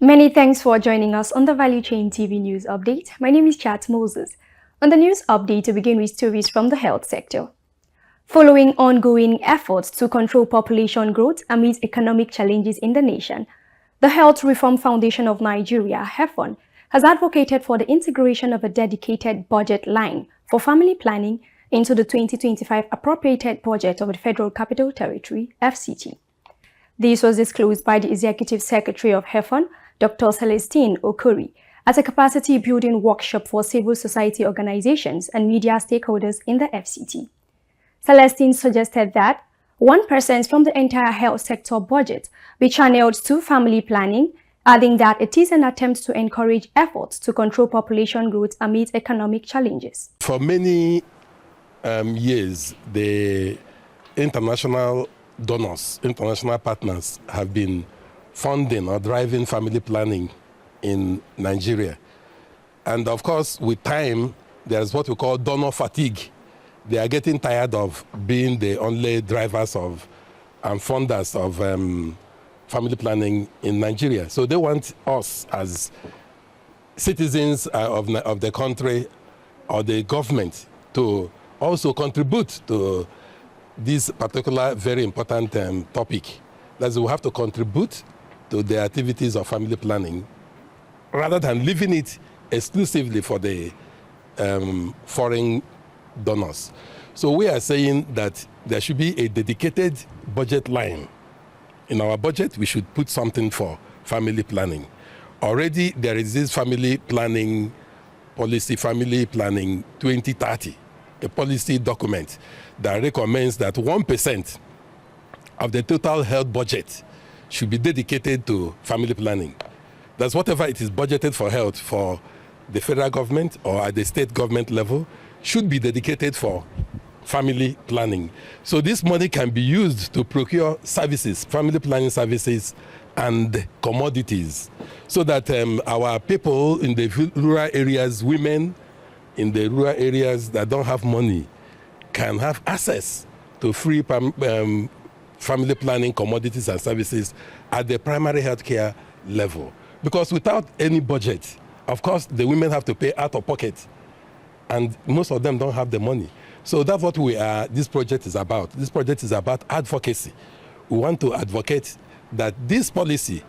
Many thanks for joining us on the Value Chain TV News Update. My name is Chat Moses. On the news update, to begin with stories from the health sector. Following ongoing efforts to control population growth amid economic challenges in the nation, the Health Reform Foundation of Nigeria, HEFON, has advocated for the integration of a dedicated budget line for family planning into the 2025 appropriated budget of the Federal Capital Territory, FCT. This was disclosed by the Executive Secretary of HEFON, Dr. Celestine Okori, at a capacity-building workshop for civil society organizations and media stakeholders in the FCT. Celestine suggested that 1% from the entire health sector budget be channeled to family planning, adding that it is an attempt to encourage efforts to control population growth amid economic challenges. For many years, the international donors, international partners have been funding or driving family planning in Nigeria. And of course, with time, there's what we call donor fatigue. They are getting tired of being the only drivers of and funders of family planning in Nigeria. So they want us as citizens of the country or the government to also contribute to this particular very important topic. That is, we have to contribute to the activities of family planning rather than leaving it exclusively for the foreign donors. So we are saying that there should be a dedicated budget line. In our budget, we should put something for family planning. Already there is this family planning policy, Family Planning 2030, a policy document that recommends that 1% of the total health budget should be dedicated to family planning. That's whatever it is budgeted for health for the federal government or at the state government level should be dedicated for family planning. So this money can be used to procure services, family planning services and commodities, so that our people in the rural areas, women in the rural areas that don't have money, can have access to free family planning commodities and services at the primary healthcare level. Because without any budget, of course, the women have to pay out of pocket, and most of them don't have the money. So that's what this project is about. This project is about advocacy. We want to advocate that this policy,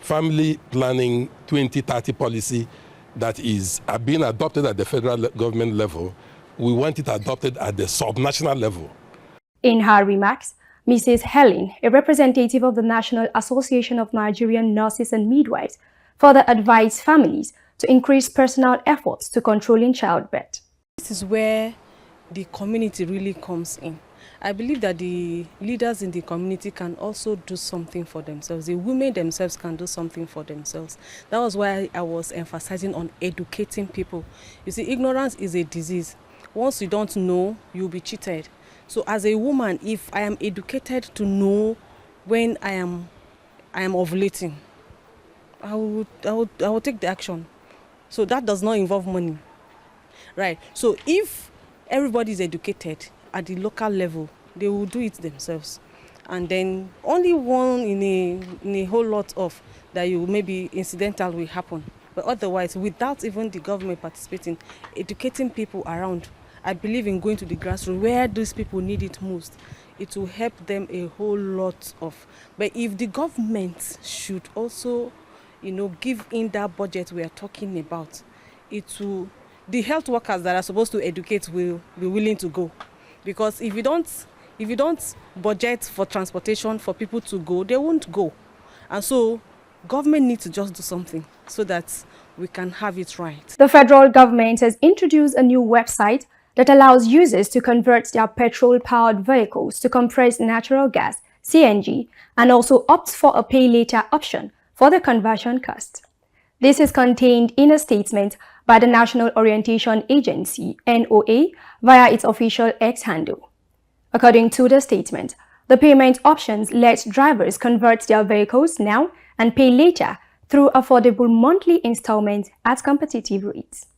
Family Planning 2030 policy, that is being adopted at the federal government level, we want it adopted at the subnational level. In her remarks, Mrs. Helen, a representative of the National Association of Nigerian Nurses and Midwives, further advised families to increase personal efforts to controlling childbirth. This is where the community really comes in. I believe that the leaders in the community can also do something for themselves. The women themselves can do something for themselves. That was why I was emphasizing on educating people. You see, ignorance is a disease. Once you don't know, you'll be cheated. So as a woman, if I am educated to know when I am ovulating, I will take the action. So that does not involve money, right? So if everybody is educated at the local level, they will do it themselves. And then only one in a whole lot of that you maybe incidental will happen. But otherwise, without even the government participating, educating people around, I believe in going to the grassroots where these people need it most. It will help them a whole lot of. But if the government should also, give in that budget we are talking about, the health workers that are supposed to educate will be willing to go. Because if you don't budget for transportation for people to go, they won't go. And so government needs to just do something so that we can have it right. The federal government has introduced a new website that allows users to convert their petrol-powered vehicles to compressed natural gas, CNG, and also opt for a pay-later option for the conversion cost. This is contained in a statement by the National Orientation Agency, NOA, via its official X handle. According to the statement, the payment options let drivers convert their vehicles now and pay later through affordable monthly installments at competitive rates.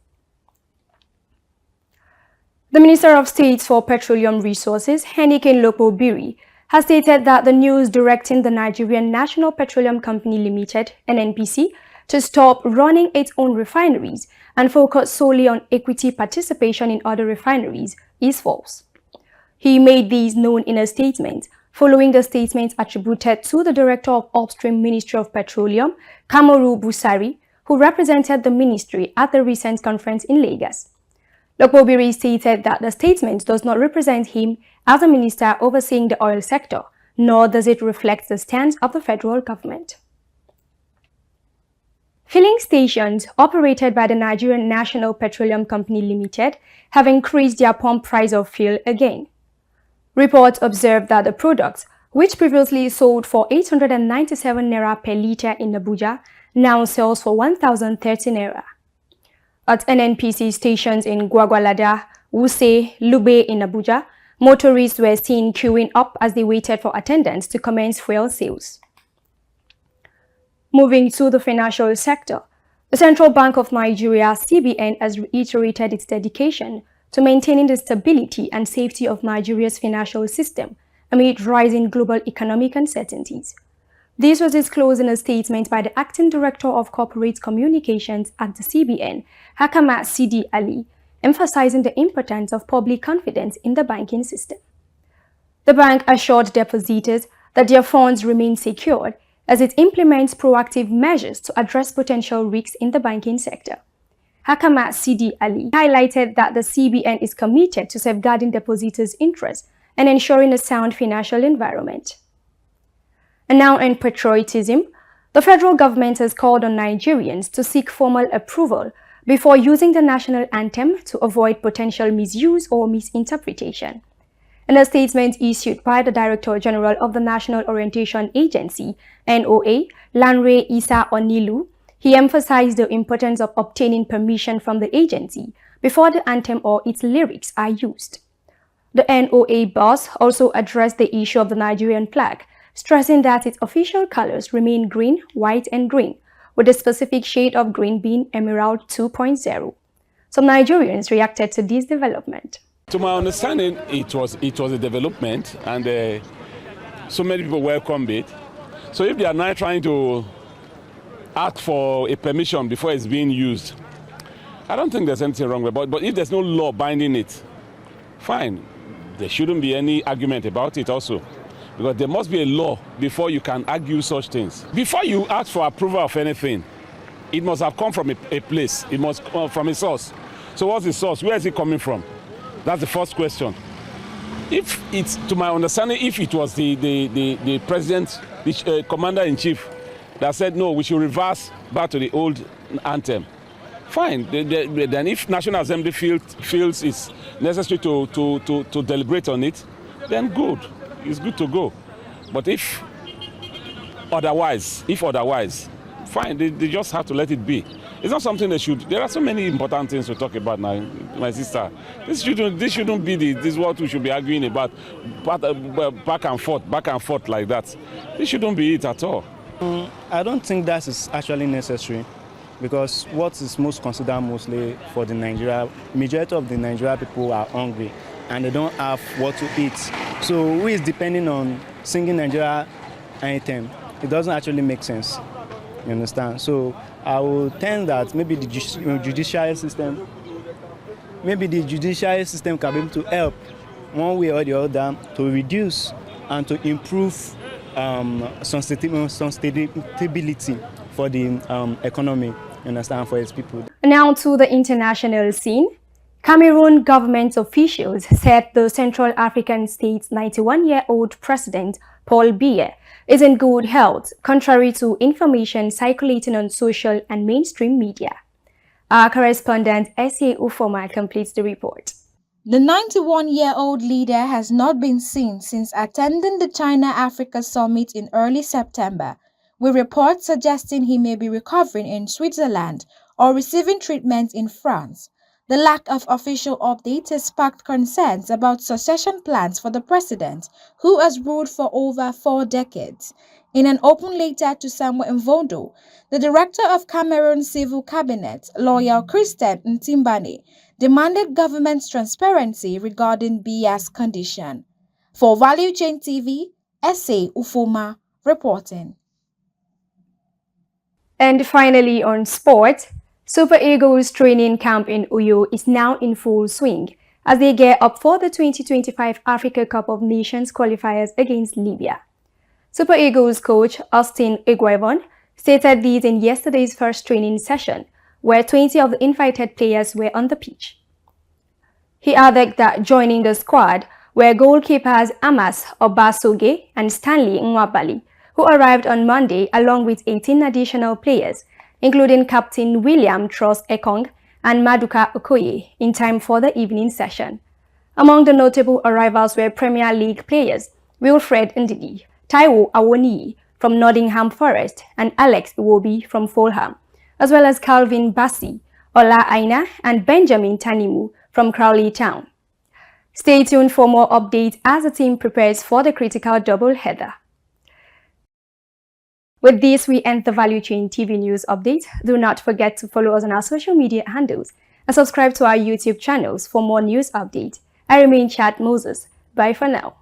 The Minister of State for Petroleum Resources, Heineken Lokpo-Biri, has stated that the news directing the Nigerian National Petroleum Company Limited, NNPC, to stop running its own refineries and focus solely on equity participation in other refineries is false. He made these known in a statement following the statement attributed to the Director of Upstream Ministry of Petroleum, Kamoru Busari, who represented the ministry at the recent conference in Lagos. Lokpobiri stated that the statement does not represent him as a minister overseeing the oil sector, nor does it reflect the stance of the federal government. Filling stations operated by the Nigerian National Petroleum Company Limited have increased their pump price of fuel again. Reports observed that the products, which previously sold for 897 naira per litre in Abuja, now sells for 1,030 naira. At NNPC stations in Gwagwalada, Wuse, Lube in Abuja, motorists were seen queuing up as they waited for attendants to commence fuel sales. Moving to the financial sector, the Central Bank of Nigeria, CBN, has reiterated its dedication to maintaining the stability and safety of Nigeria's financial system amid rising global economic uncertainties. This was disclosed in a statement by the Acting Director of Corporate Communications at the CBN, Hakama Sidi Ali, emphasizing the importance of public confidence in the banking system. The bank assured depositors that their funds remain secured as it implements proactive measures to address potential risks in the banking sector. Hakama Sidi Ali highlighted that the CBN is committed to safeguarding depositors' interests and ensuring a sound financial environment. And now in patriotism, the federal government has called on Nigerians to seek formal approval before using the national anthem to avoid potential misuse or misinterpretation. In a statement issued by the Director General of the National Orientation Agency, NOA, Lanre Isa Onilu, he emphasized the importance of obtaining permission from the agency before the anthem or its lyrics are used. The NOA boss also addressed the issue of the Nigerian flag, stressing that its official colors remain green, white, and green, with the specific shade of green being Emerald 2.0. Some Nigerians reacted to this development. To my understanding, it was a development, and so many people welcomed it. So if they are now trying to ask for a permission before it's being used, I don't think there's anything wrong with it. But if there's no law binding it, fine. There shouldn't be any argument about it also. Because there must be a law before you can argue such things. Before you ask for approval of anything, it must have come from a place. It must come from a source. So what's the source? Where is it coming from? That's the first question. If it's, to my understanding, if it was the president, the commander-in-chief that said, no, we should reverse back to the old anthem, fine. Then if National Assembly feels it's necessary to deliberate on it, then good. It's good to go. But if otherwise, fine, they just have to let it be. It's not something they should. There are so many important things to talk about now, my sister. This shouldn't be this is what we should be arguing about, back and forth like that. This shouldn't be it at all. I don't think that is actually necessary, because what is most considered mostly for the majority of the Nigeria people are hungry and they don't have what to eat. So who is depending on singing Nigeria anthem? It doesn't actually make sense. You understand? So I will tend that maybe the judicial system can be able to help one way or the other to reduce and to improve some stability for the economy, you understand, for its people. Now to the international scene. Cameroon government officials said the Central African state's 91-year-old president, Paul Biya, is in good health, contrary to information circulating on social and mainstream media. Our correspondent, S.A. Ufoma, completes the report. The 91-year-old leader has not been seen since attending the China-Africa summit in early September, with reports suggesting he may be recovering in Switzerland or receiving treatment in France. The lack of official updates has sparked concerns about succession plans for the president, who has ruled for over 4 decades. In an open letter to Samuel Mvondo, the director of Cameroon's civil cabinet, lawyer Christian Ntimbane, demanded government's transparency regarding Biya's condition. For Value Chain TV, S.A. Ufoma reporting. And finally, on sport, Super Eagles training camp in Uyo is now in full swing as they gear up for the 2025 Africa Cup of Nations qualifiers against Libya. Super Eagles coach Austin Iguavon stated these in yesterday's first training session, where 20 of the invited players were on the pitch. He added that joining the squad were goalkeepers Amas Obasoge and Stanley Nwabali, who arrived on Monday along with 18 additional players, including Captain William Tross Ekong and Maduka Okoye, in time for the evening session. Among the notable arrivals were Premier League players Wilfred Ndidi, Taiwo Awoniyi from Nottingham Forest, and Alex Iwobi from Fulham, as well as Calvin Bassey, Ola Aina, and Benjamin Tanimu from Crawley Town. Stay tuned for more updates as the team prepares for the critical double-header. With this, we end the Value Chain TV news update. Do not forget to follow us on our social media handles and subscribe to our YouTube channels for more news updates. I remain Chat Moses. Bye for now.